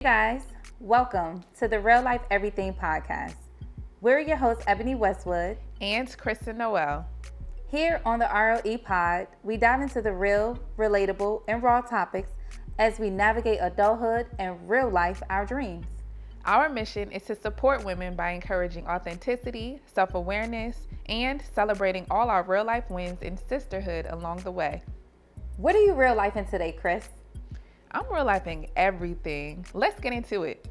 Hey guys, welcome to the Real Life Everything podcast. We're your hosts, Ebony Westwood and Kristen Noel. Here on the RLE pod, we dive into the real, relatable, and raw topics as we navigate adulthood and real life our dreams. Our mission is to support women by encouraging authenticity, self-awareness, and celebrating all our real life wins and sisterhood along the way. What are you real lifing today, Chris? I'm real lifing everything. Let's get into it.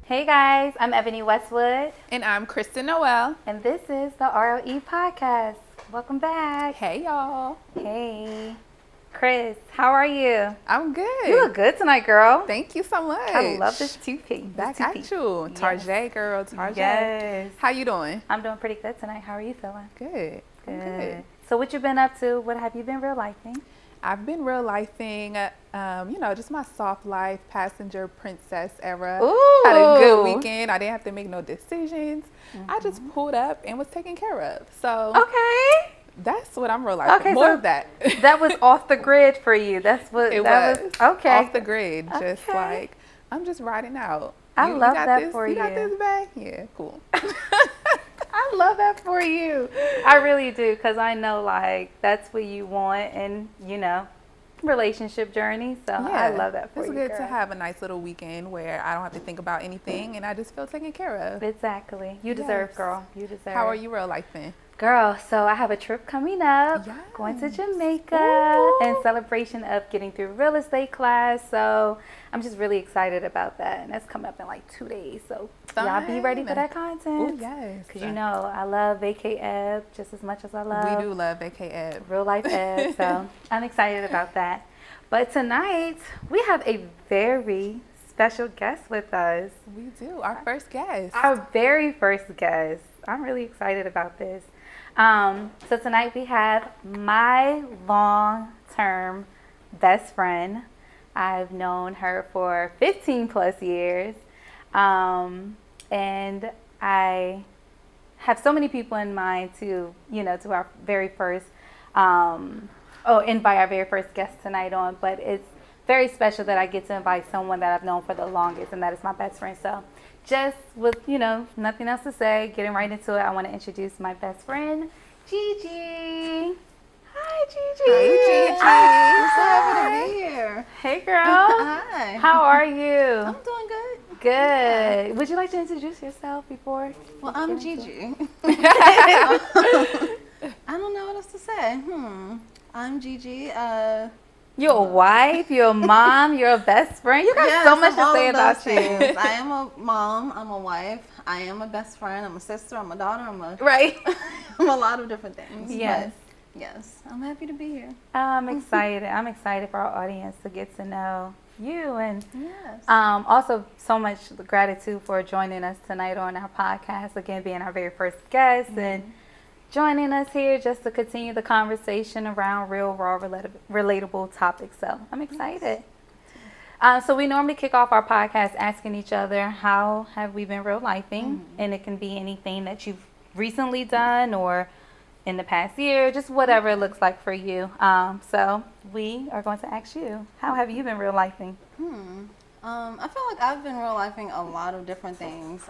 Hey guys, I'm Ebony Westwood. And I'm Kristen Noel. And this is the RLE podcast. Welcome back. Hey y'all. Hey. Chris, how are you? I'm good. You look good tonight, girl. Thank you so much. I love this two-piece. Back at you. Tarjay, girl. Tarjay. Yes. How you doing? I'm doing pretty good tonight. How are you feeling? Good. Good. So what you been up to? What have you been real lifing? I've been real lifing, just my soft life, passenger princess era. Ooh. Had a good weekend. I didn't have to make no decisions. I just pulled up and was taken care of. So okay, that's what I'm real lifing. Okay, More so of that. That was off the grid for you. That's what It that was. Okay, off the grid. Just Okay. like I'm just riding out. I love got that this? for you. you. Got this, babe? Yeah, cool. I love that for you. I really do, because I know like that's what you want, and relationship journey. So I love that for you. It's good girl. to have a nice little weekend where I don't have to think about anything and I just feel taken care of. Exactly. You deserve, Yes. girl. You deserve. How are you real lifing? Girl, so I have a trip coming up, Yes. going to Jamaica Ooh. in celebration of getting through real estate class. So I'm just really excited about that. And that's coming up in like 2 days. So y'all be ready for that content. Oh, yes. Because I love Vacay Eb just as much as I love We do love Vacay Eb. real life Eb. So I'm excited about that. But tonight we have a very special guest with us. We do. Our first guest. Our very first guest. I'm really excited about this. So tonight we have my long-term best friend. I've known her for 15 plus years. And I have so many people in mind to our very first, invite our very first guest tonight on. But it's very special that I get to invite someone that I've known for the longest, and that is my best friend. So just with, nothing else to say, getting right into it, I want to introduce my best friend, Gigi. Hi, Gigi. Hi, Gigi. So happy to be here. Hey, girl. Hi. How are you? I'm doing good. Good. Would you like to introduce yourself before? Well, I'm Gigi. I don't know what else to say. I'm Gigi. You're a wife, you're a mom, you're a best friend. You got so much to say about you. I am a mom. I'm a wife. I am a best friend. I'm a sister. I'm a daughter. Right. I'm a lot of different things. Yes. But yes, I'm happy to be here. I'm excited. I'm excited for our audience to get to know you, and Yes. also so much gratitude for joining us tonight on our podcast, again being our very first guest and joining us here just to continue the conversation around real, raw, relatable topics. So I'm excited. So we normally kick off our podcast asking each other, how have we been real lifing? And it can be anything that you've recently done or in the past year, just whatever it looks like for you. So we are going to ask you, how have you been real lifing? I feel like I've been real lifing a lot of different things.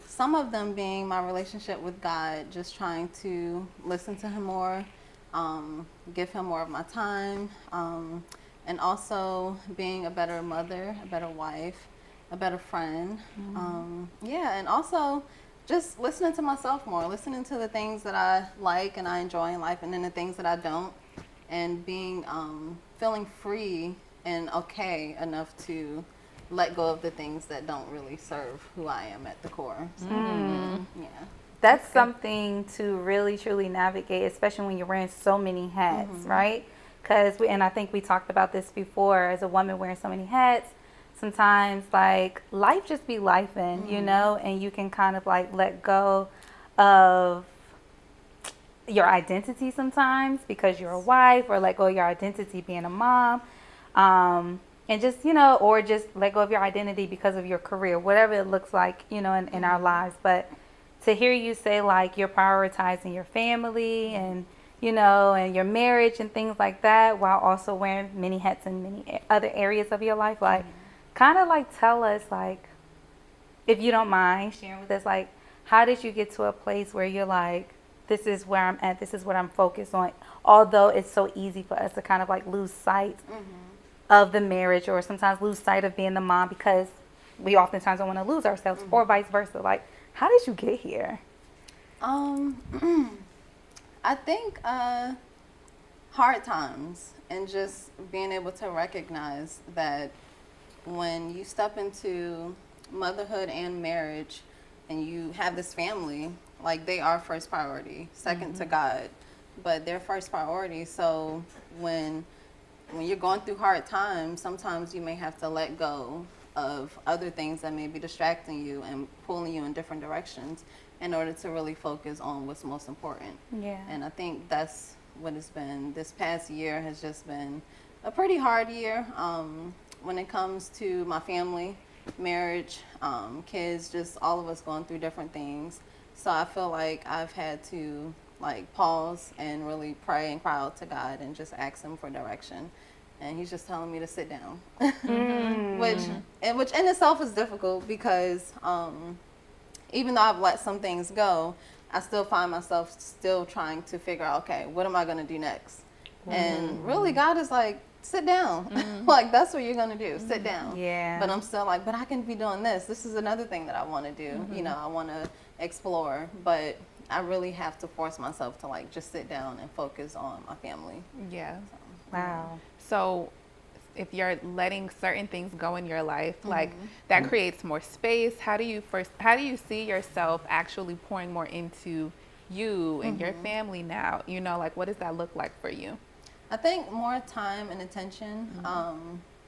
Some of them being my relationship with God, just trying to listen to Him more, give Him more of my time, and also being a better mother, a better wife, a better friend. And also just listening to myself more, listening to the things that I like and I enjoy in life, and then the things that I don't, and being feeling free and okay enough to let go of the things that don't really serve who I am at the core. So, yeah. That's something to really, truly navigate, especially when you're wearing so many hats, right? And I think we talked about this before, as a woman wearing so many hats, sometimes like life just be lifing, and you can kind of like let go of your identity sometimes because you're a wife, or let go of your identity being a mom. And just, or just let go of your identity because of your career, whatever it looks like, in our lives. But to hear you say like you're prioritizing your family and, and your marriage and things like that, while also wearing many hats in many other areas of your life, like kind of like tell us, like, if you don't mind sharing with us, like, how did you get to a place where you're like, this is where I'm at, this is what I'm focused on, although it's so easy for us to kind of like lose sight of the marriage, or sometimes lose sight of being the mom because we oftentimes don't want to lose ourselves, or vice versa. Like, how did you get here? I think hard times, and just being able to recognize that when you step into motherhood and marriage and you have this family, like, they are first priority, second to God, but they're first priority. So when you're going through hard times, sometimes you may have to let go of other things that may be distracting you and pulling you in different directions in order to really focus on what's most important. Yeah. And I think that's what it's been. This past year has just been a pretty hard year when it comes to my family, marriage, kids, just all of us going through different things. So I feel like I've had to like pause and really pray and cry out to God and just ask him for direction. And he's just telling me to sit down, which in itself is difficult because even though I've let some things go, I still find myself still trying to figure out, okay, what am I going to do next? And really, God is like, sit down. Like, that's what you're going to do, sit down. Yeah. But I'm still like, but I can be doing this. This is another thing that I want to do. You know, I want to explore, but I really have to force myself to like just sit down and focus on my family. Yeah. Wow. So if you're letting certain things go in your life, like that creates more space. How do you see yourself actually pouring more into you and your family now? You know, like, what does that look like for you? I think more time and attention.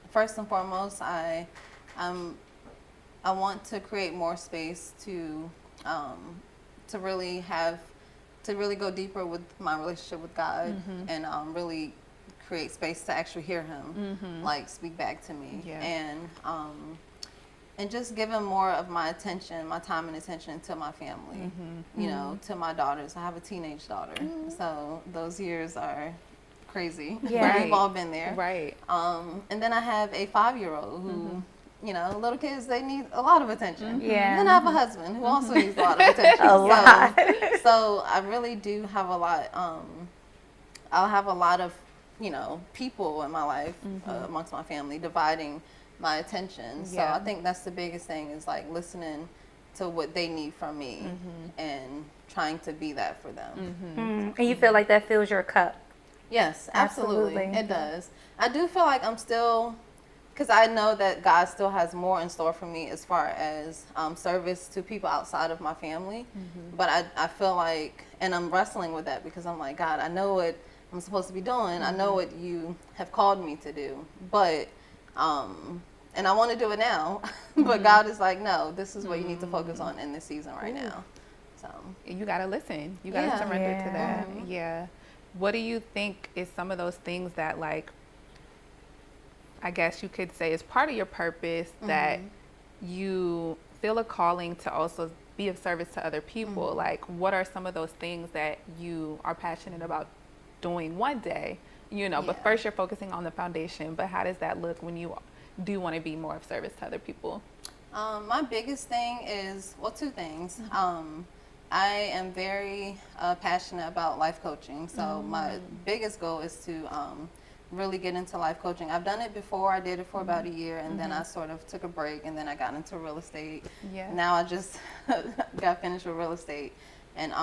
First and foremost, I want to create more space to really go deeper with my relationship with God, and really create space to actually hear him like speak back to me. And just giving more of my attention, my time and attention to my family, you know, to my daughters. I have a teenage daughter, so those years are crazy. Yeah. We've all been there. Right. And then I have a 5-year-old who, you know, little kids, they need a lot of attention. Yeah. And then I have a husband who also needs a lot of attention. So I really do have a lot. I'll have a lot of, you know, people in my life amongst my family dividing my attention. So I think that's the biggest thing, is like listening to what they need from me and trying to be that for them. And you feel like that fills your cup? Yes, absolutely. Absolutely. It does. I do feel like I'm still, because I know that God still has more in store for me as far as service to people outside of my family. But I feel like, and I'm wrestling with that, because I'm like, God, I know what I'm supposed to be doing. I know what you have called me to do, but and I want to do it now. But God is like, no, this is what you need to focus on in this season right now. So you gotta listen. You gotta surrender to that. Yeah. What do you think is some of those things that, like, I guess you could say is part of your purpose, that you feel a calling to also be of service to other people? Like, what are some of those things that you are passionate about doing one day, you know, but first you're focusing on the foundation, but how does that look when you do want to be more of service to other people? My biggest thing is, well, two things. I am very passionate about life coaching. So my biggest goal is to really get into life coaching. I've done it before. I did it for about a year, and then I sort of took a break, and then I got into real estate. Now I just got finished with real estate. And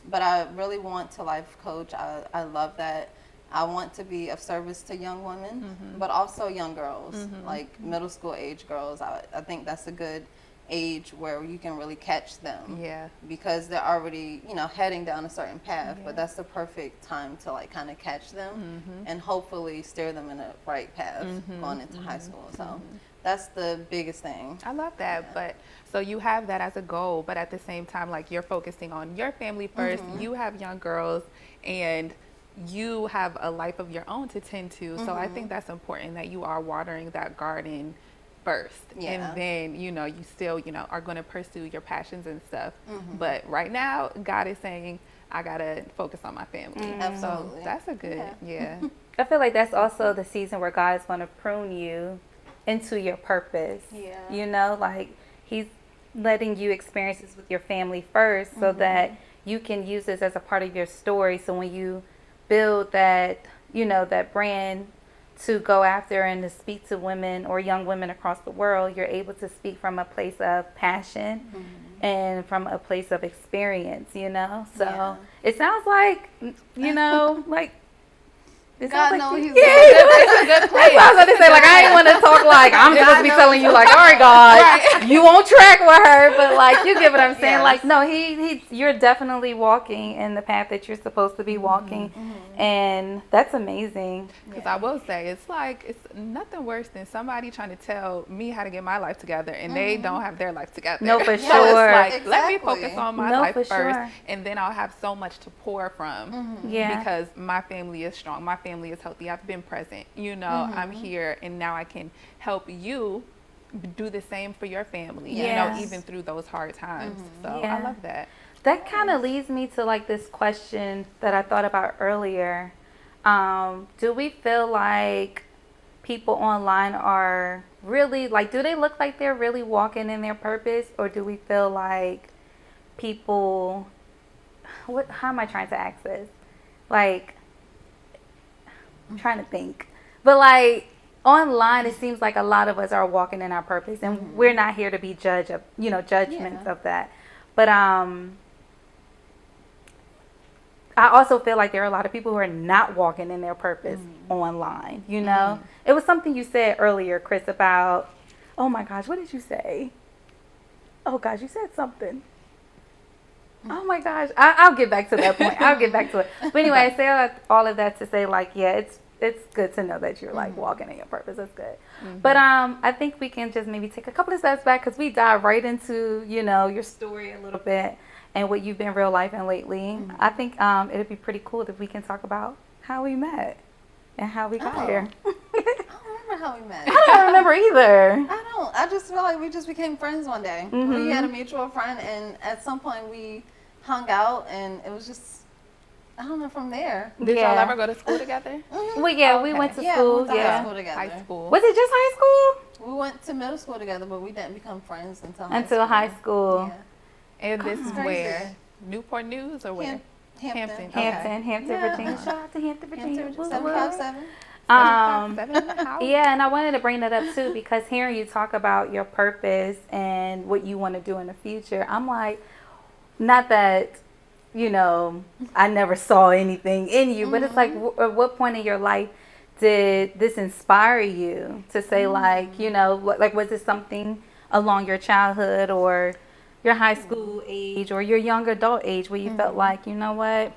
but I really want to life coach. I love that. I want to be of service to young women, but also young girls, like middle school age girls. I think that's a good age where you can really catch them. Because they're already, you know, heading down a certain path, but that's the perfect time to like kind of catch them and hopefully steer them in the right path going into high school. So that's the biggest thing. I love that. But so you have that as a goal, but at the same time, like, you're focusing on your family first. You have young girls, and you have a life of your own to tend to. So I think that's important, that you are watering that garden first, and then, you know, you still, you know, are going to pursue your passions and stuff. But right now, God is saying, I gotta focus on my family. Absolutely. So that's a good, I feel like that's also the season where God is going to prune you into your purpose. Yeah. You know, like he's letting you experience this with your family first so that you can use this as a part of your story. So when you build that, you know, that brand to go after and to speak to women or young women across the world, you're able to speak from a place of passion and from a place of experience, you know? So it sounds like, you know, like, God knows he's it's a good place. I was about to say, like, I ain't want to talk like I'm supposed to be telling you, like, all right, God, you on track with her, but like, you get what I'm saying. Like, no, you're definitely walking in the path that you're supposed to be walking, and that's amazing. Because I will say, it's like, it's nothing worse than somebody trying to tell me how to get my life together, and they don't have their life together. No, for So sure. it's like, let me focus on my life for first, sure. and then I'll have so much to pour from. Because my family is strong, my family is healthy, I've been present, you know, I'm here, and now I can help you do the same for your family, you know, even through those hard times. So I love that. That kind of leads me to like this question that I thought about earlier. Do we feel like people online are really, like, do they look like they're really walking in their purpose, or do we feel like people, how am I trying to ask this? Like, I'm trying to think. But like online, it seems like a lot of us are walking in our purpose, and we're not here to be judgments of that. But I also feel like there are a lot of people who are not walking in their purpose online, you know? It was something you said earlier, Chris, about, oh my gosh, what did you say? Oh gosh, you said something. Oh my gosh, I'll get back to that point. I'll get back to it. But anyway, I say all of that to say, like, yeah, it's good to know that you're like walking in your purpose. That's good. But I think we can just maybe take a couple of steps back, because we dive right into, you know, your story a little bit and what you've been real life and lately. I think it'd be pretty cool if we can talk about how we met and how we got here. I don't remember how we met. I don't remember either. I just feel like we just became friends one day. We had a mutual friend, and at some point we hung out, and it was just, I don't know, from there. Did y'all ever go to school together? Well, yeah, we went to school. We went to high school together. High school. Was it just high school? We went to middle school together, but we didn't become friends until high school. Yeah. And this is crazy. where? Newport News or where? Hampton. Hampton, Virginia. Shout out to Hampton, Virginia. 757. Yeah, and I wanted to bring that up too, because hearing you talk about your purpose and what you want to do in the future, I'm like, not that, you know, I never saw anything in you, but it's like, at what point in your life did this inspire you to say, like, you know, like, was it something along your childhood or your high school age or your young adult age where you felt like, you know what,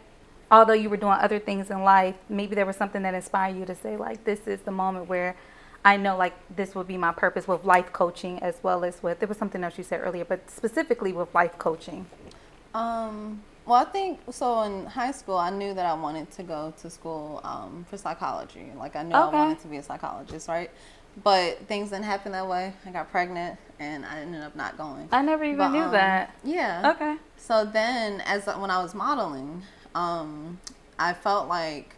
although you were doing other things in life, maybe there was something that inspired you to say, like, this is the moment where I know, like, this would be my purpose with life coaching, as well as with, there was something else you said earlier, but specifically with life coaching. Well, I think, so in high school, I knew that I wanted to go to school for psychology. Like, I knew I wanted to be a psychologist, right? But things didn't happen that way. I got pregnant, and I ended up not going. I never even knew that. Yeah. Okay. So then, when I was modeling, I felt like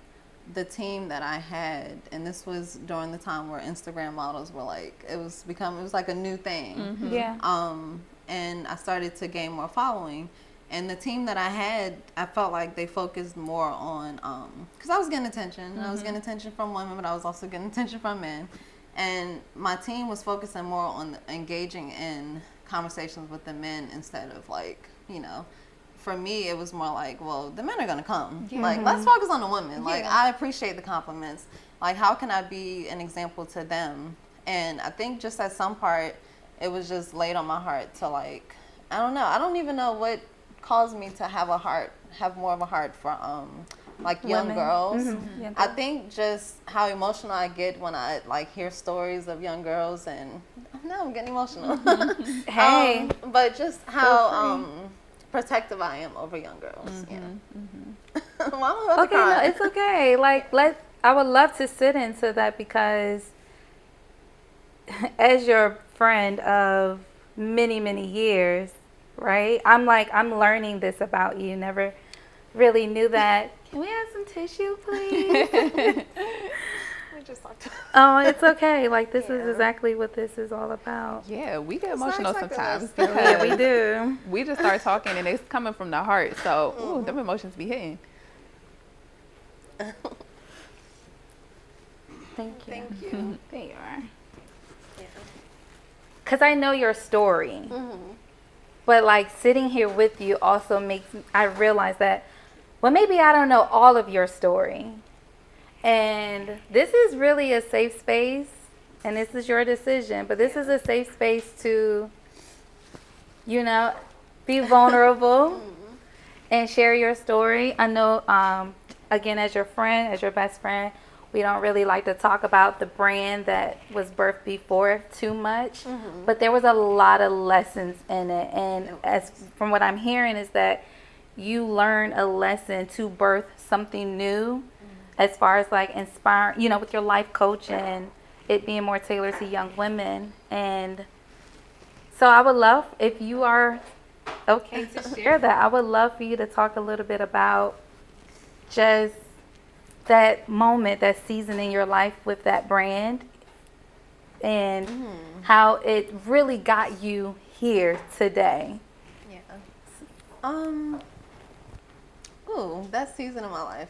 the team that I had, and this was during the time where Instagram models were like, it was like a new thing. Yeah. And I started to gain more following. And the team that I had, I felt like they focused more on, because I was getting attention. And I was getting attention from women, but I was also getting attention from men. And my team was focusing more on engaging in conversations with the men instead of, like, you know, for me, it was more like, well, the men are going to come. Like, let's focus on the women. Like, I appreciate the compliments. Like, how can I be an example to them? And I think just at some part, it was just laid on my heart to, like, I don't know. I don't even know what caused me to have more of a heart for like young girls. I think just how emotional I get when I like hear stories of young girls, and now I'm getting emotional. Hey, but just how protective I am over young girls. Well, okay, no, it's okay. Like, I would love to sit into that, because as your friend of many, many years, right? I'm learning this about you. Never really knew that. Can we have some tissue, please? just talked. Oh, it's okay. Like, this is exactly what this is all about. Yeah, we get emotional sometimes. Yeah, we do. We just start talking and it's coming from the heart. So, ooh, them emotions be hitting. Thank you. Thank you. There you are. Yeah. Because I know your story. But, like, sitting here with you also makes I realize that, well, maybe I don't know all of your story. And this is really a safe space, and this is your decision, but this is a safe space to, you know, be vulnerable and share your story. I know, again, as your friend, as your best friend, we don't really like to talk about the brand that was birthed before too much, but there was a lot of lessons in it. And as from what I'm hearing is that you learned a lesson to birth something new. As far as like inspiring, you know, with your life coach and it being more tailored to young women. And so I would love, if you are okay to share that, I would love for you to talk a little bit about just that moment, that season in your life with that brand and how it really got you here today. Yeah. Ooh, that season of my life.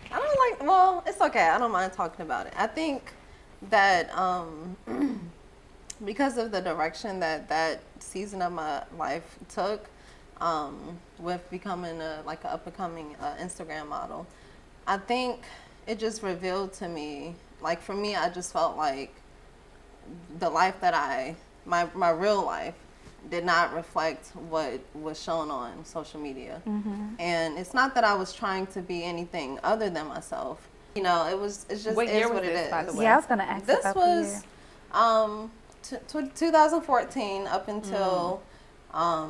I don't like, well, it's okay. I don't mind talking about it. I think that because of the direction that season of my life took with becoming an up-and-coming Instagram model, I think it just revealed to me, like for me, I just felt like the life that my real life did not reflect what was shown on social media. And it's not that I was trying to be anything other than myself. You know, it's just What year is was what it this, is. by the way? Yeah, I was going to ask This about was the year. 2014 up until I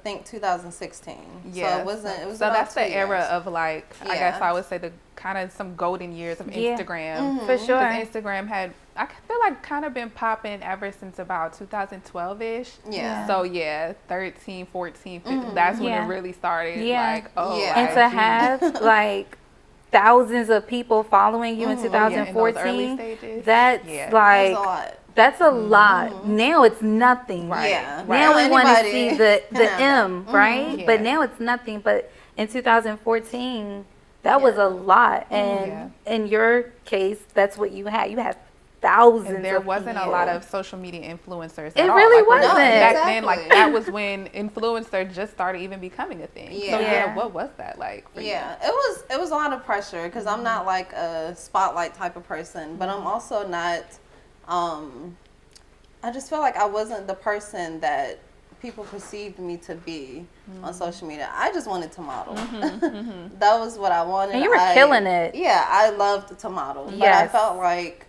think 2016. Yeah. So it wasn't. It was. So about that's 2 the era years. of like, I guess I would say the kind of some golden years of Yeah. Instagram. For sure. 'Cause Instagram had, I feel like, kind of been popping ever since about 2012-ish. Yeah. So yeah, 13, 14, 15, that's when Yeah. it really started. Yeah. Like, oh, Yeah. And to IG. have like thousands of people following you in in those early 2014, stages. that's Yeah. like, That's a lot. that's a lot. Now it's nothing. Right. Yeah. Now we want to Anybody see the can have M, that. right? Yeah. But now it's nothing. But in 2014, that was a lot. And in your case, that's what you had. You had thousands And there of wasn't people. a lot of social media influencers It at all. really Like, when- wasn't. Back No, then, like exactly. that was when influencer just started even becoming a thing. So Yeah. Yeah. what was that like for you? Yeah, it was a lot of pressure because I'm not like a spotlight type of person, but I'm also not. I just feel like I wasn't the person that people perceived me to be on social media. I just wanted to model. That was what I wanted. And you were killing it. Yeah, I loved to model, but I Yes. felt like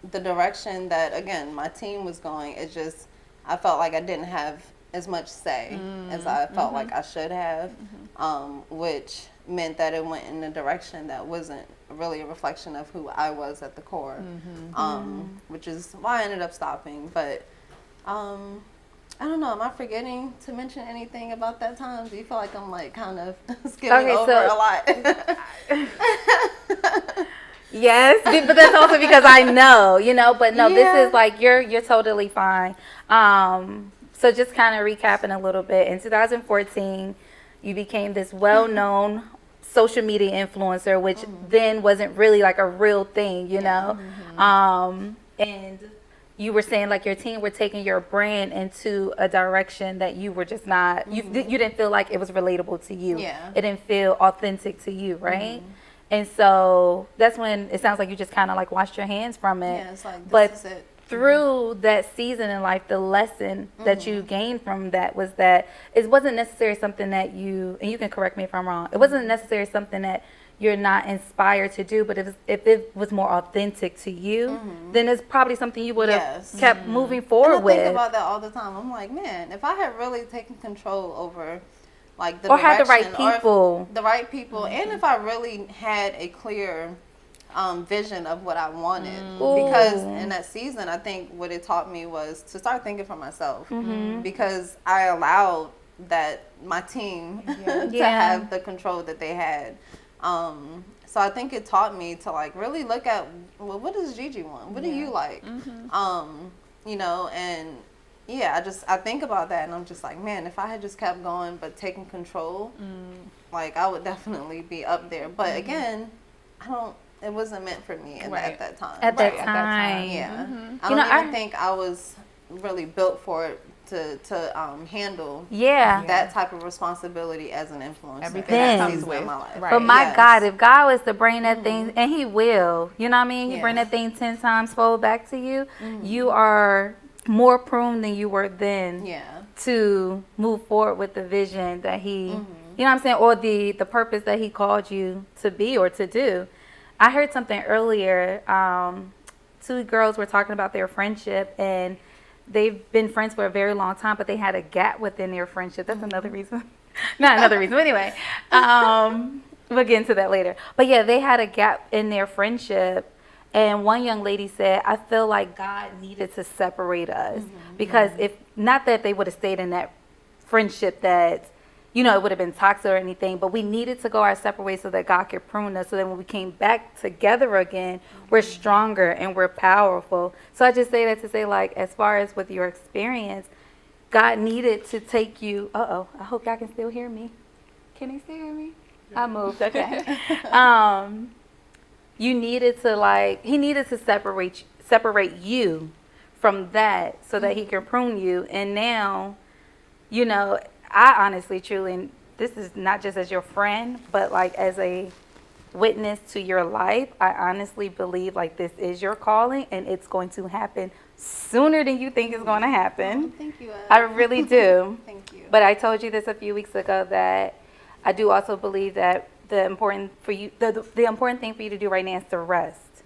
the direction that again my team was going, it just I felt like I didn't have as much say as I felt like I should have, which meant that it went in a direction that wasn't really a reflection of who I was at the core, which is why I ended up stopping. But I don't know. Am I forgetting to mention anything about that time? Do you feel like I'm like kind of skipping over a lot? Yes, but that's also because I know, you know, but no, this is like, you're totally fine. So just kind of recapping a little bit, in 2014, you became this well-known social media influencer, which then wasn't really like a real thing, you know? And you were saying like your team were taking your brand into a direction that you were just not, you didn't feel like it was relatable to you. Yeah. It didn't feel authentic to you, right? And so that's when it sounds like you just kind of like washed your hands from it. Yeah, it's like, but this is it. through that season in life, the lesson that you gained from that was that it wasn't necessarily something that you, and you can correct me if I'm wrong, it wasn't necessarily something that you're not inspired to do, but if it was more authentic to you, then it's probably something you would have kept moving forward and I with. think about that all the time. I'm like, man, if I had really taken control over like the or had the right direction, or if- people. the right people, and if I really had a clear vision of what I wanted, because in that season, I think what it taught me was to start thinking for myself, because I allowed that my team to have the control that they had. So I think it taught me to like really look at, well, what does Gigi want? What do you like? You know, and yeah, I think about that and I'm just like, man, if I had just kept going but taking control, like I would definitely be up there. But again, it wasn't meant for me at that time. At that time. Yeah. I don't even think I was really built for it to handle that type of responsibility as an influencer. Everything that comes with my life. But my God, if God was to bring that thing, and He will, you know what I mean? He bring that thing 10 times fold back to you. You are more prone than you were then to move forward with the vision that He, you know what I'm saying, or the purpose that He called you to be or to do. I heard something earlier. 2 girls were talking about their friendship, and they've been friends for a very long time, but they had a gap within their friendship. That's another reason. Not another reason, but anyway. We'll get into that later. But yeah, they had a gap in their friendship. And one young lady said, I feel like God needed to separate us. Because if not that they would have stayed in that friendship that, you know, it would have been toxic or anything, but we needed to go our separate ways so that God could prune us, so that when we came back together again, we're stronger and we're powerful. So I just say that to say, like, as far as with your experience, God needed to take you. I hope y'all can still hear me. Can they still hear me? I moved. Okay. You needed to He needed to separate you from that so that He can prune you. And now, you know, I honestly, truly, and this is not just as your friend, but like as a witness to your life, I honestly believe like this is your calling and it's going to happen sooner than you think it's going to happen. Oh, thank you. I really do. Thank you. But I told you this a few weeks ago that I do also believe that the important thing for you to do right now is to rest.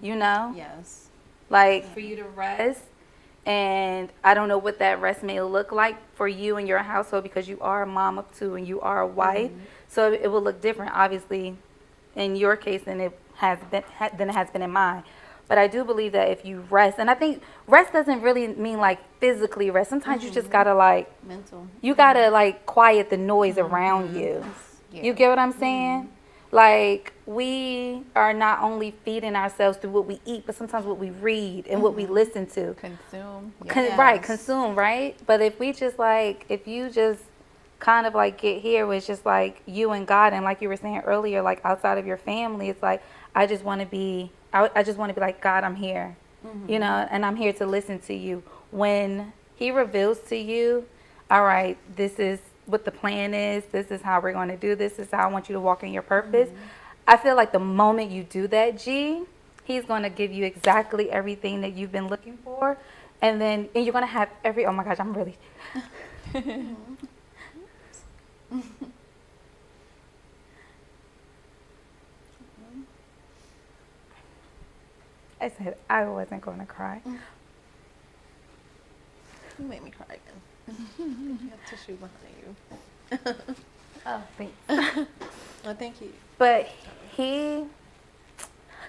You know? Yes. Like for you to rest. And I don't know what that rest may look like for you and your household, because you are a mom of 2 and you are a wife. So it will look different, obviously, in your case than it has been in mine. But I do believe that if you rest, and I think rest doesn't really mean like physically rest. Sometimes you just gotta like mental. You gotta like quiet the noise around you. You get what I'm saying? Like, we are not only feeding ourselves through what we eat, but sometimes what we read and what we listen to. Consume. Right, consume, right? But if we just like, if you just kind of like get here with just like you and God, and like you were saying earlier, like outside of your family, it's like, I just want to be like, God, I'm here, you know, and I'm here to listen to you. When He reveals to you, all right, this is what the plan is, this is how we're going to do this is how I want you to walk in your purpose. I feel like the moment you do that, He's going to give you exactly everything that you've been looking for, and you're going to have oh my gosh, I'm really I said I wasn't going to cry. You made me cry again. You have tissue behind you. Oh, thanks. Well, thank you. But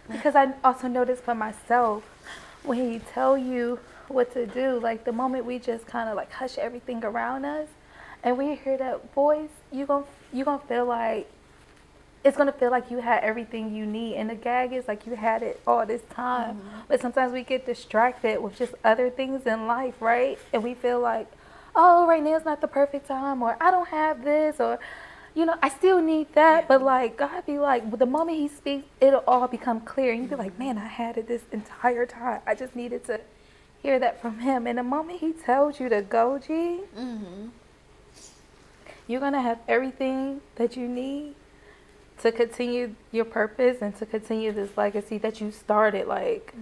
because I also noticed for myself, when He tell you what to do, like the moment we just kind of like hush everything around us, and we hear that voice, you gonna feel like it's gonna feel like you had everything you need, and the gag is like you had it all this time. But sometimes we get distracted with just other things in life, right? And we feel like, oh, right now is not the perfect time, or I don't have this, or, you know, I still need that. But like God be like, the moment He speaks, it'll all become clear, and you be like, man, I had it this entire time. I just needed to hear that from Him. And the moment He tells you to go, you're gonna have everything that you need to continue your purpose and to continue this legacy that you started like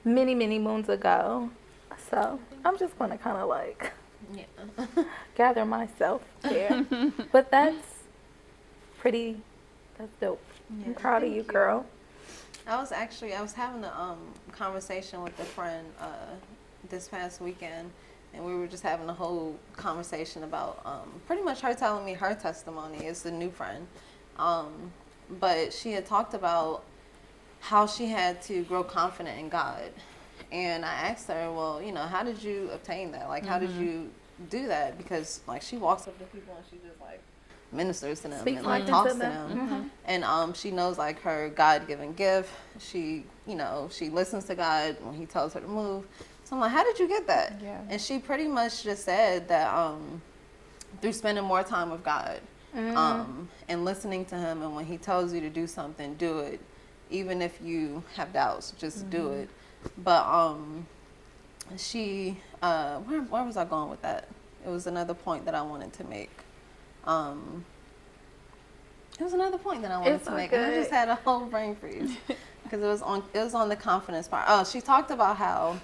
many, many moons ago. So I'm just gonna kind of like gather myself there. But that's dope. I'm proud of you, girl. I was having a conversation with a friend this past weekend, and we were just having a whole conversation about pretty much her telling me her testimony as the new friend. But she had talked about how she had to grow confident in God. And I asked her, well, you know, how did you obtain that? Like, how did you do that? Because, like, she walks up to people and she just, like, ministers to them Speaks and like life talks into to them. them. And she knows like her God-given gift. She, she listens to God when he tells her to move. So I'm like, how did you get that? Yeah. And she pretty much just said that through spending more time with God, and listening to him, and when he tells you to do something, do it. Even if you have doubts, just do it. But she, where was I going with that? It was another point that I wanted to make. It was another point that I wanted to make, and I just had a whole brain freeze because it was on the confidence part. Oh, she talked about how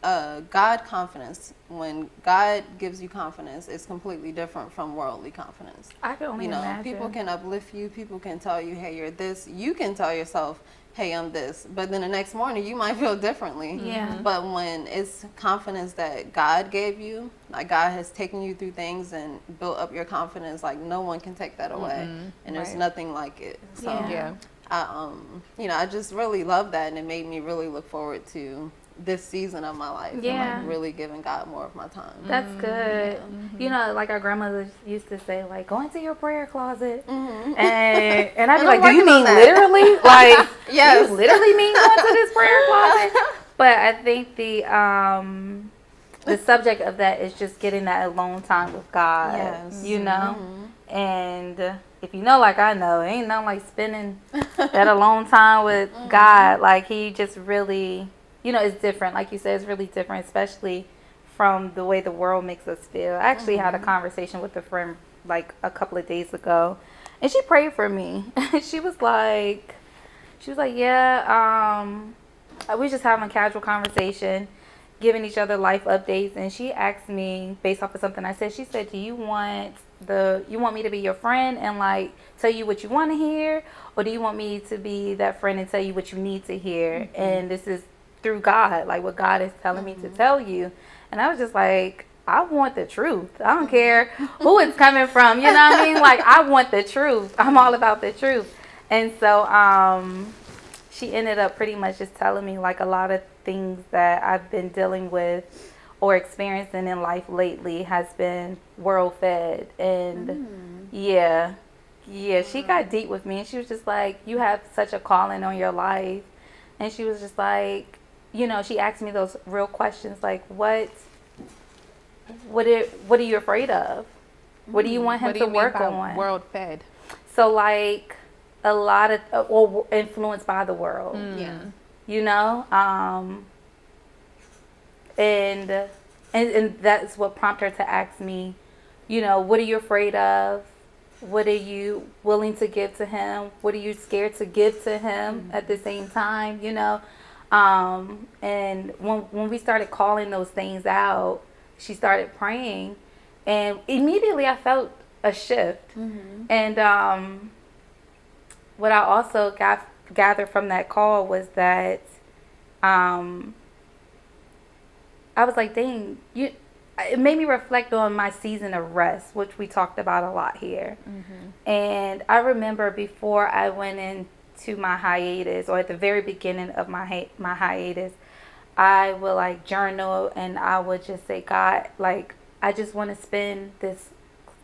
God confidence, when God gives you confidence, is completely different from worldly confidence. I can only imagine. People can uplift you. People can tell you, hey, you're this. You can tell yourself, hey, I'm this. But then the next morning, you might feel differently. Yeah. But when it's confidence that God gave you, like God has taken you through things and built up your confidence, like no one can take that away. And there's nothing like it. So Yeah. I just really love that, and it made me really look forward to this season of my life. Yeah. And like really giving God more of my time. That's good. Like our grandmothers used to say, like, go into your prayer closet. And I'd be like, do you mean literally? Like, yes. do you literally mean go into this prayer closet? But I think the subject of that is just getting that alone time with God. Yes. And if you know, like I know, it ain't nothing like spending that alone time with God. Like he just really, it's different. Like you said, it's really different, especially from the way the world makes us feel. I actually had a conversation with a friend like a couple of days ago, and she prayed for me. she was like, yeah, we just having a casual conversation, giving each other life updates, and she asked me based off of something I said. She said, do you want me to be your friend and like tell you what you want to hear, or do you want me to be that friend and tell you what you need to hear? And this is through God, like what God is telling me to tell you. And I was just like, I want the truth. I don't care who it's coming from. You know what I mean? Like, I want the truth. I'm all about the truth. And so she ended up pretty much just telling me like a lot of things that I've been dealing with or experiencing in life lately has been world fed. And yeah, she got deep with me, and she was just like, you have such a calling on your life. And she was just like, she asked me those real questions like, what are you afraid of? What do you want him to work on? World fed. So like a lot of or influenced by the world. And that's what prompted her to ask me, what are you afraid of? What are you willing to give to him? What are you scared to give to him at the same time? And when we started calling those things out, she started praying, and immediately I felt a shift. And what I also gathered from that call was that I was like, dang, it made me reflect on my season of rest, which we talked about a lot here. And I remember before I went into my hiatus, or at the very beginning of my hiatus, I would like journal, and I would just say, God, like, I just want to spend this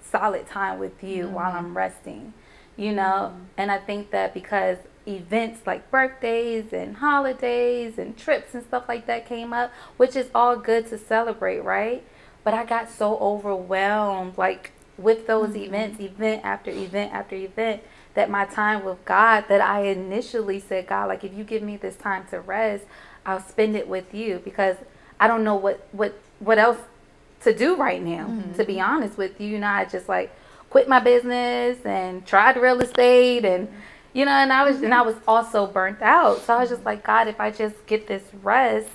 solid time with you while I'm resting, And I think that because events like birthdays and holidays and trips and stuff like that came up, which is all good to celebrate, right? But I got so overwhelmed, like, with those event after event after event, that my time with God, that I initially said, God, like, if you give me this time to rest, I'll spend it with you, because I don't know what else to do right now, to be honest with you. I just like quit my business and tried real estate, and and I was also burnt out. So I was just like, God, if I just get this rest,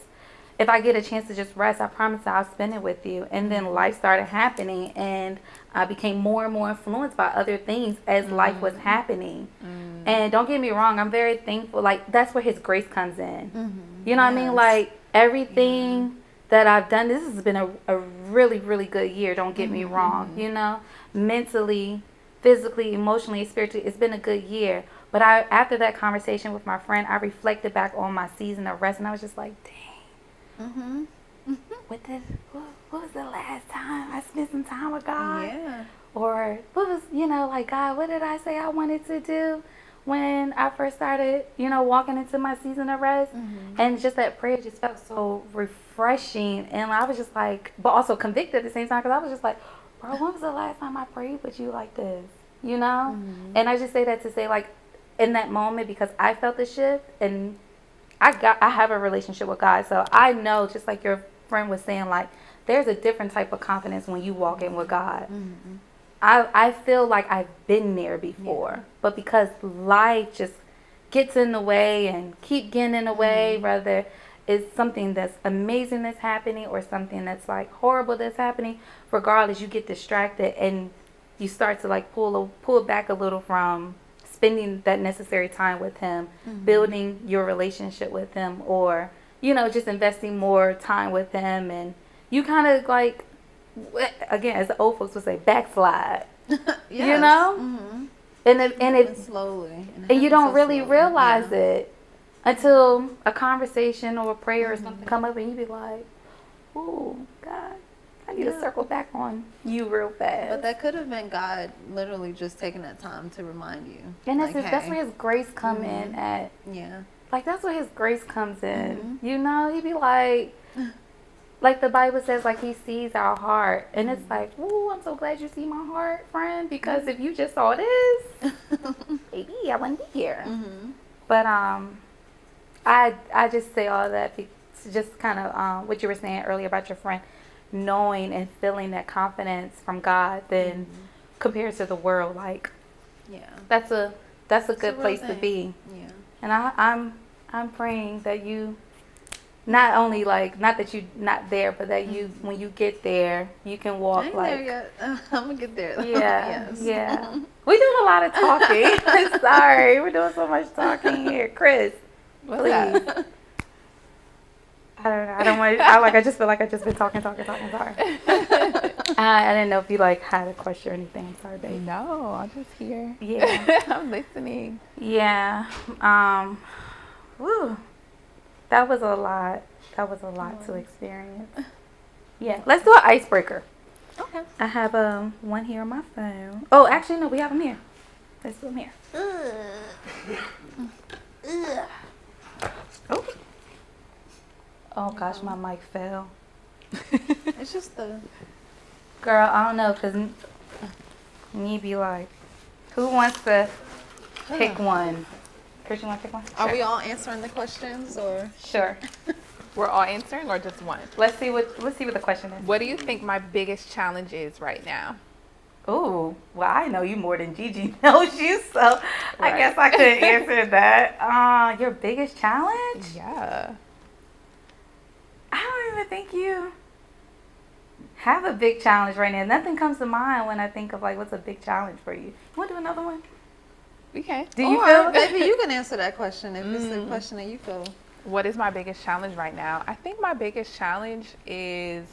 if I get a chance to just rest, I promise I'll spend it with you. And then life started happening, and I became more and more influenced by other things as life was happening. And don't get me wrong, I'm very thankful. Like, that's where his grace comes in. You know what I mean? Like, everything that I've done, this has been a really, really good year. Don't get me wrong. Mentally, physically, emotionally, spiritually, it's been a good year. But after that conversation with my friend, I reflected back on my season of rest, and I was just like, dang. what was the last time I spent some time with God? Yeah. Or what was, like, God, what did I say I wanted to do when I first started, walking into my season of rest? And just that prayer just felt so refreshing. And I was just like, but also convicted at the same time, because I was just like, bro, when was the last time I prayed with you like this? And I just say that to say, like, in that moment, because I felt the shift, and I have a relationship with God, so I know, just like your friend was saying, like, there's a different type of confidence when you walk in with God. I feel like I've been there before, but because life just gets in the way and keep getting in the way, whether it's something that's amazing that's happening or something that's like horrible that's happening, regardless, you get distracted and you start to like pull back a little from spending that necessary time with him, building your relationship with him, or just investing more time with him, and you kind of like, again, as the old folks would say, backslide. And it slowly, and you don't really realize it until a conversation or a prayer or something come up, and you be like, "Oh God, I need to circle back on you real fast." But that could have been God literally just taking that time to remind you. And like, that's where his grace come in at. Yeah. Like, that's where his grace comes in. He'd be like the Bible says, like, he sees our heart. And it's like, ooh, I'm so glad you see my heart, friend, because if you just saw this, baby, I wouldn't be here. But I just say all that to just kind of what you were saying earlier about your friend, knowing and feeling that confidence from God, then compared to the world, like, that's a good place to be. Yeah. And I'm praying that you not only, like, not that you not there, but that you, when you get there, you can walk, I ain't like, there yet. I'm gonna get there. Yeah. We do a lot of talking. Sorry, we're doing so much talking here, Chris. Please. I don't want. I just feel like I just been talking. Sorry. I didn't know if you like had a question or anything. I'm sorry, babe. No, I'm just here. Yeah. I'm listening. Yeah. Woo. That was a lot. To experience. Yeah. Let's do an icebreaker. Okay. I have one here on my phone. Oh, actually, no, we have them here. Let's do them here. Oh gosh, my mic fell. It's just the Girl, I don't know, because me be like, who wants to pick one? Chris, you want to pick one? Are we all answering the questions or? Sure. We're all answering or just one? Let's see what the question is. What do you think my biggest challenge is right now? Ooh, well, I know you more than Gigi knows you, so I guess I could answer that. Your biggest challenge? Yeah. I don't even think you have a big challenge right now. Nothing comes to mind when I think of, like, what's a big challenge for you. You want to do another one? We can. Do you feel? Maybe you can answer that question if it's the question that you feel. What is my biggest challenge right now? I think my biggest challenge is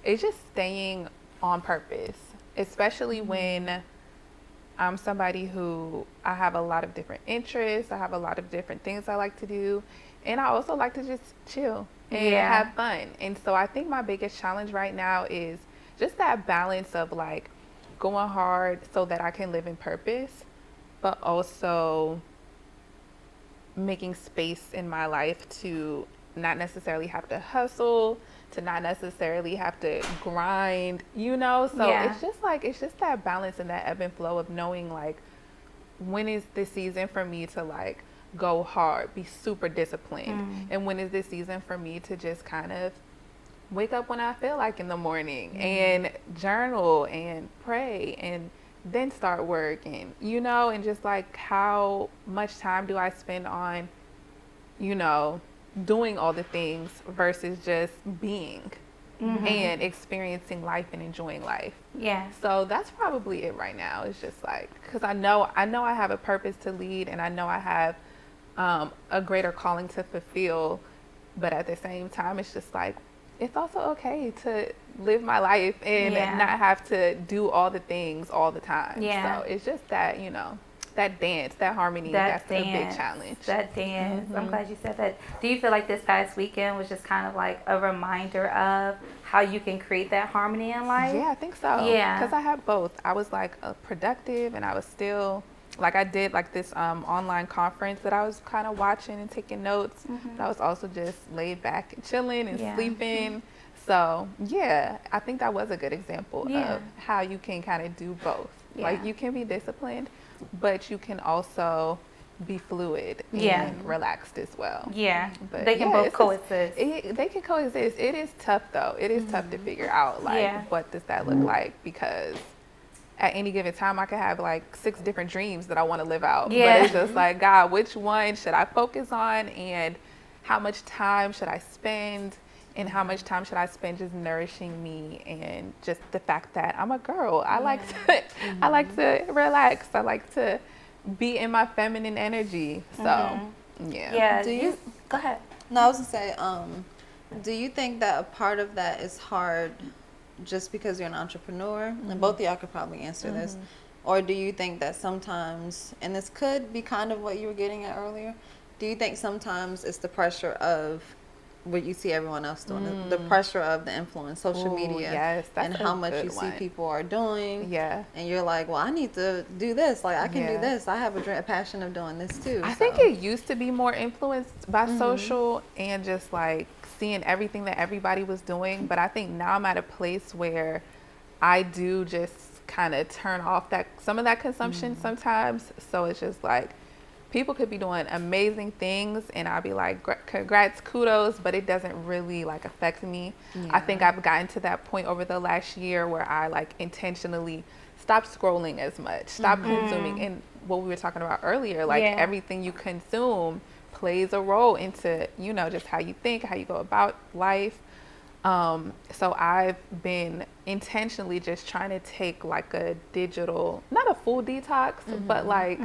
just staying on purpose, especially when I'm somebody who I have a lot of different interests. I have a lot of different things I like to do. And I also like to just chill and have fun. And so I think my biggest challenge right now is just that balance of, like, going hard so that I can live in purpose, but also making space in my life to not necessarily have to hustle, to not necessarily have to grind, So it's just that balance and that ebb and flow of knowing, like, when is this season for me to, like, go hard, be super disciplined, and when is this season for me to just kind of wake up when I feel like in the morning and journal and pray and then start work, and and just, like, how much time do I spend on doing all the things versus just being and experiencing life and enjoying life. So that's probably it right now. It's just like, because I know I have a purpose to lead, and I know I have a greater calling to fulfill, but at the same time, it's just like, it's also okay to live my life and not have to do all the things all the time. So it's just that, that dance, that harmony, that's a big challenge. That dance. I'm glad you said that. Do you feel like this past weekend was just kind of like a reminder of how you can create that harmony in life? Yeah, I think so. Yeah. Because I had both. I was like productive, and I was still like, I did like this online conference that I was kind of watching and taking notes. But I was also just laid back and chilling and sleeping. So yeah, I think that was a good example of how you can kind of do both. Like, you can be disciplined, but you can also be fluid and relaxed as well. Yeah, but they can both coexist. They can coexist. It is tough though. It is tough to figure out, like, what does that look like, because at any given time I could have like 6 different dreams that I want to live out. Yeah. But it's just like, God, which one should I focus on, and how much time should I spend? And how much time should I spend just nourishing me, and just the fact that I'm a girl. I like to I like to relax. I like to be in my feminine energy. So yeah. Yeah. Do you go ahead? No, I was gonna say, do you think that a part of that is hard just because you're an entrepreneur? And both of y'all could probably answer this. Or do you think that sometimes, and this could be kind of what you were getting at earlier, do you think sometimes it's the pressure of what you see everyone else doing, the pressure of the influence, social media, and how much you see people are doing, and you're like, well, I need to do this, like I can do this, I have a passion of doing this too. I think it used to be more influenced by social and just like seeing everything that everybody was doing, but I think now I'm at a place where I do just kind of turn off that some of that consumption sometimes. So it's just like, people could be doing amazing things and I'll be like, congrats, kudos, but it doesn't really like affect me. I think I've gotten to that point over the last year where I like intentionally stopped scrolling as much, stopped consuming. And what we were talking about earlier, like everything you consume plays a role into, you know, just how you think, how you go about life. So I've been intentionally just trying to take like a digital, not a full detox, but like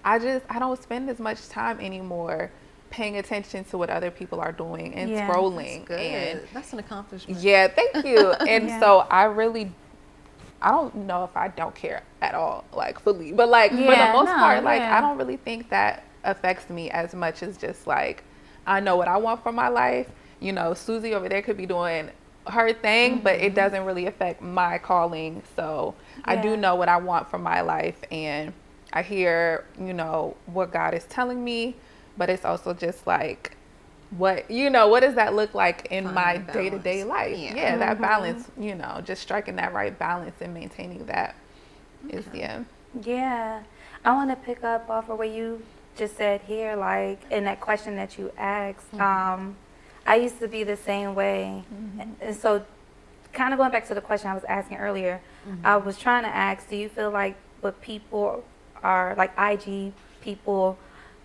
I don't spend as much time anymore paying attention to what other people are doing and scrolling. That's good. And that's an accomplishment. Yeah, thank you. And so I don't know if I don't care at all, like fully, but like for the most part, like I don't really think that affects me as much as just like, I know what I want for my life. You know, Susie over there could be doing her thing, but it doesn't really affect my calling. So I do know what I want for my life, and I hear, you know, what God is telling me, but it's also just like, what does that look like in my day-to-day life? Yeah, that balance, you know, just striking that right balance and maintaining that is, Yeah. I want to pick up off of what you just said here, like in that question that you asked. I used to be the same way. And so kind of going back to the question I was asking earlier, I was trying to ask, do you feel like what people are, like IG people,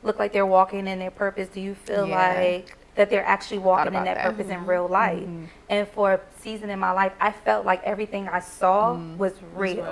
look like they're walking in their purpose? Do you feel like that they're actually walking in that purpose in real life? And for a season in my life, I felt like everything I saw was real.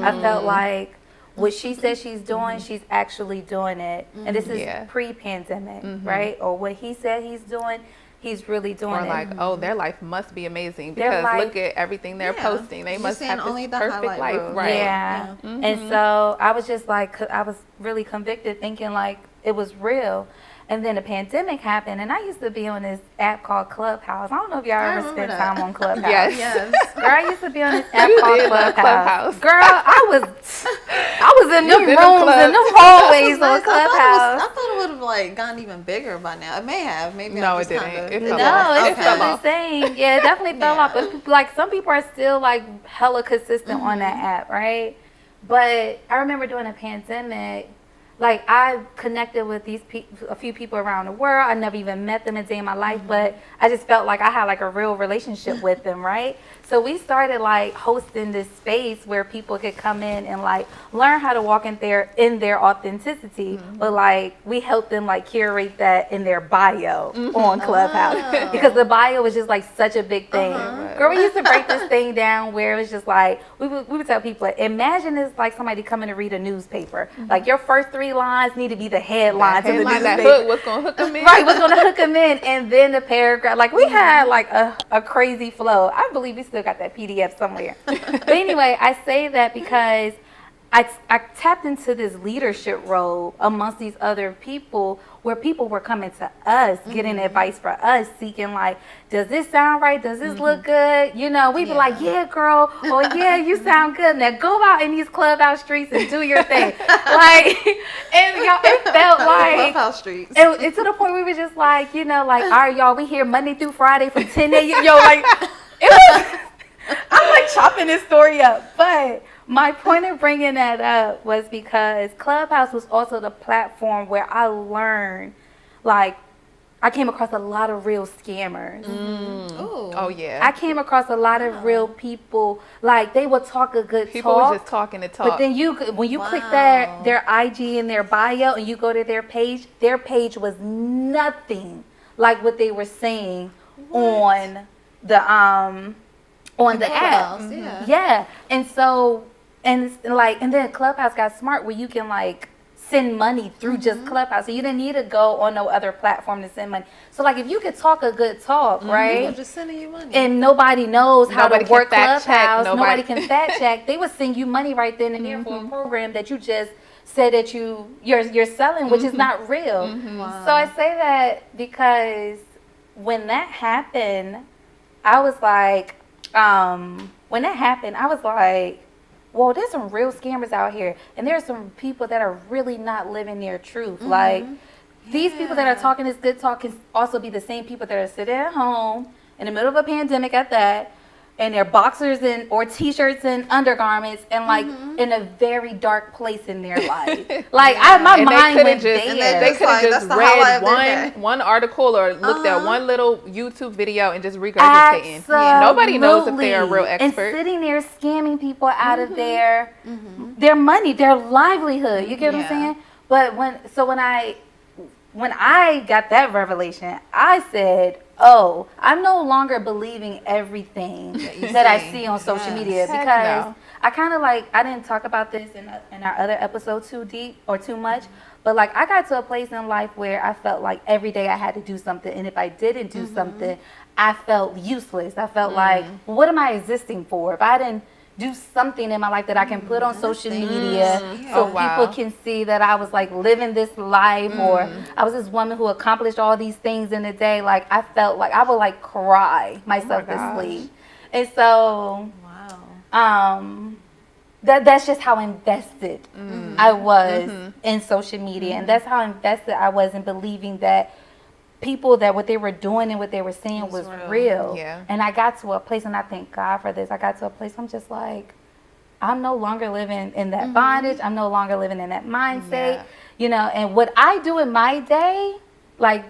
I felt like what she says she's doing, she's actually doing it. And this is pre-pandemic, right? Or what he said he's doing, he's really doing it. Or like, oh, their life must be amazing because look at everything they're posting. They must have this perfect life. Right. Yeah. And so I was just like, I was really convicted thinking like it was real. And then the pandemic happened, and I used to be on this app called Clubhouse. I don't know if y'all ever spent time on Clubhouse. Yes. Girl, I used to be on this app called Clubhouse. Girl, I was in them rooms and them hallways on Clubhouse. I thought it would have like gotten even bigger by now. It may have. Maybe no, it didn't. It fell off. It's still the same. Yeah, it definitely fell off. But like some people are still like hella consistent on that app, right? But I remember during the pandemic, like I connected with a few people around the world. I never even met them a day in my life, but I just felt like I had like a real relationship with them, right? So we started like hosting this space where people could come in and like learn how to walk in their authenticity, but like we helped them like curate that in their bio on Clubhouse because the bio was just like such a big thing. Girl, we used to break this thing down where it was just like we would tell people, imagine it's like somebody coming to read a newspaper. Like your first 3 lines need to be the headlines of the newspaper. What's gonna hook them in? Right, what's gonna hook them in, and then the paragraph. Like we had like a crazy flow. I believe we still got that PDF somewhere. But anyway, I say that because I tapped into this leadership role amongst these other people where people were coming to us, getting advice for us, seeking like, does this sound right? Does this look good? You know, we be like, yeah, girl, or yeah, you sound good. Now go out in these Clubhouse streets and do your thing. Like, and y'all, it felt like Clubhouse streets. It to the point we were just like, you know, like, all right, y'all, we here Monday through Friday from 10 a.m. Yo, like, it was, I'm like chopping this story up, but my point of bringing that up was because Clubhouse was also the platform where I learned, like, I came across a lot of real scammers. Oh, yeah. I came across a lot of real people, like, they would talk a good People talk. were just talking to talk. But then when you click their IG and their bio and you go to their page was nothing like what they were saying on the app. Yeah. And so, and then Clubhouse got smart where you can like send money through just Clubhouse. So you didn't need to go on no other platform to send money. So like if you could talk a good talk, right? People just sending you money. And nobody knows how to work Clubhouse. Nobody can fact check. They would send you money right then and there for a program that you just said that you're selling, which is not real. So I say that because when that happened, I was like, well, there's some real scammers out here, and there's some people that are really not living their truth. Like, these people that are talking this good talk can also be the same people that are sitting at home in the middle of a pandemic at that, and their boxers or t-shirts and undergarments, and like in a very dark place in their life. Like, my mind went there. They could have just read one article or looked at one little YouTube video and just regurgitating. Nobody knows if they're a real expert. And sitting there scamming people out of their money, their livelihood. You get what I'm saying? But when I got that revelation, I said, oh, I'm no longer believing everything that I see on social media, because I kind of like, I didn't talk about this in our other episode too deep or too much, but like I got to a place in life where I felt like every day I had to do something, and if I didn't do something, I felt useless. I felt like, what am I existing for? If I didn't do something in my life that I can put on social media so people can see that I was like living this life, or I was this woman who accomplished all these things in a day. Like, I felt like I would like cry myself to sleep. And so that's just how invested I was in social media, and that's how invested I was in believing that people, that what they were doing and what they were saying was real. And I got to a place, and I thank God for this, I got to a place I'm just like, I'm no longer living in that bondage. I'm no longer living in that mindset. You know, and what I do in my day, like,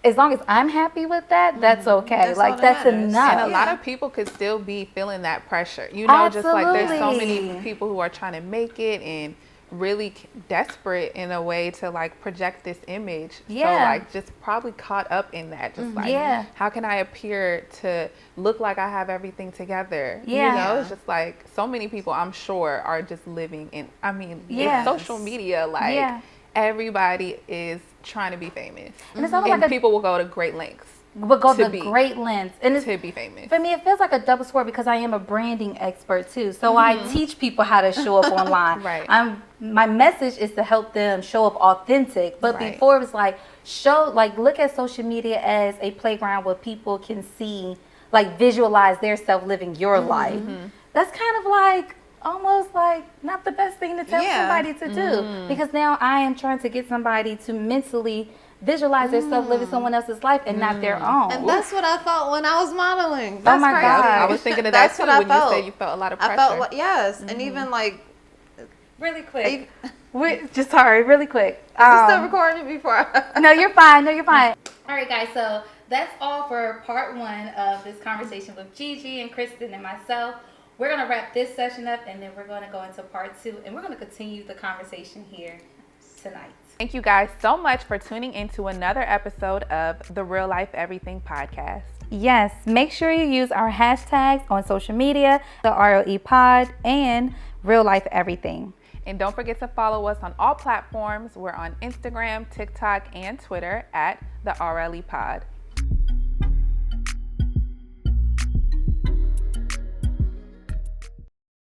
as long as I'm happy with that, that's okay. That's enough. And a lot of people could still be feeling that pressure. You know, just like there's so many people who are trying to make it and really desperate in a way to like project this image. So like just probably caught up in that. Just like, how can I appear to look like I have everything together? You know, it's just like so many people I'm sure are just living in, I mean, it's social media, like everybody is trying to be famous. And it's like people will go to great lengths. Great lengths. And it's, to be famous. For me, it feels like a double sword because I am a branding expert too. So I teach people how to show up online. My message is to help them show up authentic. But before it was like, look at social media as a playground where people can see, like, visualize their self living your life. That's kind of like, almost like not the best thing to tell somebody to do, because now I am trying to get somebody to mentally visualize themselves living someone else's life and not their own. And that's what I felt when I was modeling. That's my God. I was thinking of that too when you said you felt a lot of pressure. I felt, and even like, really quick. Really quick. Is it still recording before? No, you're fine. All right, guys. So that's all for part 1 of this conversation with Gigi and Kristen and myself. We're going to wrap this session up, and then we're going to go into part 2, and we're going to continue the conversation here tonight. Thank you guys so much for tuning into another episode of the Real Life Everything podcast. Yes, make sure you use our hashtags on social media, the RLE pod and Real Life Everything. And don't forget to follow us on all platforms. We're on Instagram, TikTok, and Twitter at the RLE pod.